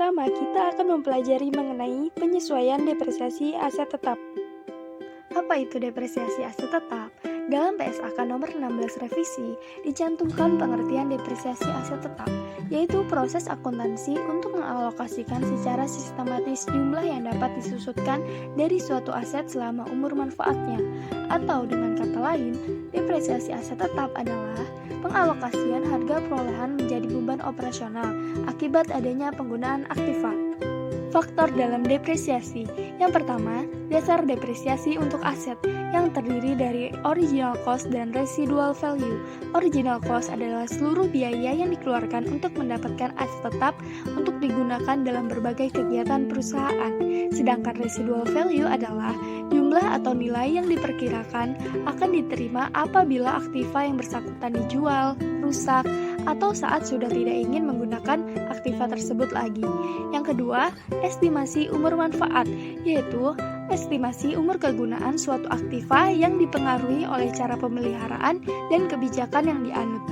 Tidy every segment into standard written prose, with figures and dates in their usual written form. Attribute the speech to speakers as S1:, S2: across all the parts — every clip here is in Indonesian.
S1: pertama, kita akan mempelajari mengenai penyesuaian depresiasi aset tetap. Apa itu depresiasi aset tetap? Dalam PSAK nomor 16 revisi, dicantumkan pengertian depresiasi aset tetap, yaitu proses akuntansi untuk mengalokasikan secara sistematis jumlah yang dapat disusutkan dari suatu aset selama umur manfaatnya. Atau dengan kata lain, depresiasi aset tetap adalah pengalokasian harga perolehan menjadi beban operasional akibat adanya penggunaan aktiva. Faktor dalam depresiasi. Yang pertama, dasar depresiasi untuk aset yang terdiri dari original cost dan residual value. Original cost adalah seluruh biaya yang dikeluarkan untuk mendapatkan aset tetap untuk digunakan dalam berbagai kegiatan perusahaan. Sedangkan residual value adalah jumlah atau nilai yang diperkirakan akan diterima apabila aktiva yang bersangkutan dijual, rusak, atau saat sudah tidak ingin menggunakan aktiva tersebut lagi. Yang kedua, estimasi umur manfaat, yaitu estimasi umur kegunaan suatu aktiva yang dipengaruhi oleh cara pemeliharaan dan kebijakan yang dianut.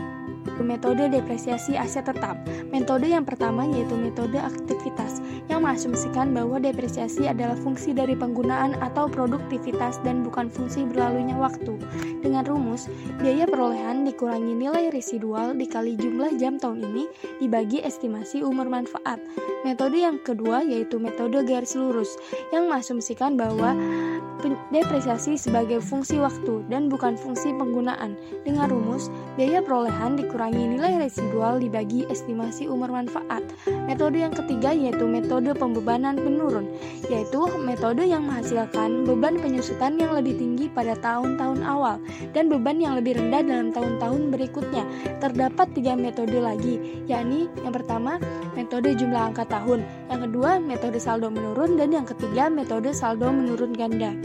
S1: Metode depresiasi aset tetap. Metode yang pertama yaitu metode aktivitas yang mengasumsikan bahwa depresiasi adalah fungsi dari penggunaan atau produktivitas dan bukan fungsi berlalunya waktu. Dengan rumus, biaya perolehan dikurangi nilai residual dikali jumlah jam tahun ini dibagi estimasi umur manfaat. Metode yang kedua yaitu metode garis lurus yang mengasumsikan bahwa depresiasi sebagai fungsi waktu dan bukan fungsi penggunaan. Dengan rumus, biaya perolehan dikurangi nilai residual dibagi estimasi umur manfaat. Metode yang ketiga yaitu metode pembebanan penurun, yaitu metode yang menghasilkan beban penyusutan yang lebih tinggi pada tahun-tahun awal dan beban yang lebih rendah dalam tahun-tahun berikutnya. Terdapat 3 metode lagi, yakni yang pertama metode jumlah angka tahun, yang kedua metode saldo menurun, dan yang ketiga metode saldo menurun ganda.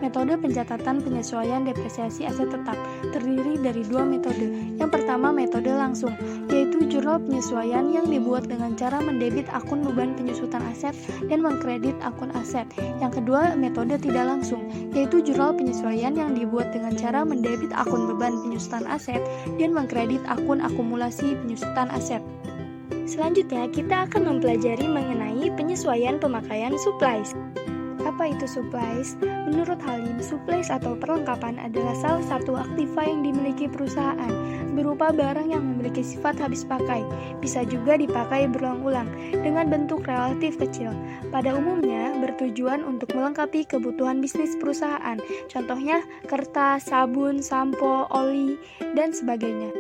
S1: Metode pencatatan penyesuaian depresiasi aset tetap terdiri dari 2 metode. Yang pertama metode langsung, yaitu jurnal penyesuaian yang dibuat dengan cara mendebit akun beban penyusutan aset dan mengkredit akun aset. Yang kedua metode tidak langsung, yaitu jurnal penyesuaian yang dibuat dengan cara mendebit akun beban penyusutan aset dan mengkredit akun akumulasi penyusutan aset. Selanjutnya, kita akan mempelajari mengenai penyesuaian pemakaian supplies. Apa itu supplies? Menurut Halim, supplies atau perlengkapan adalah salah satu aktiva yang dimiliki perusahaan, berupa barang yang memiliki sifat habis pakai, bisa juga dipakai berulang-ulang, dengan bentuk relatif kecil. Pada umumnya, bertujuan untuk melengkapi kebutuhan bisnis perusahaan, contohnya kertas, sabun, sampo, oli, dan sebagainya.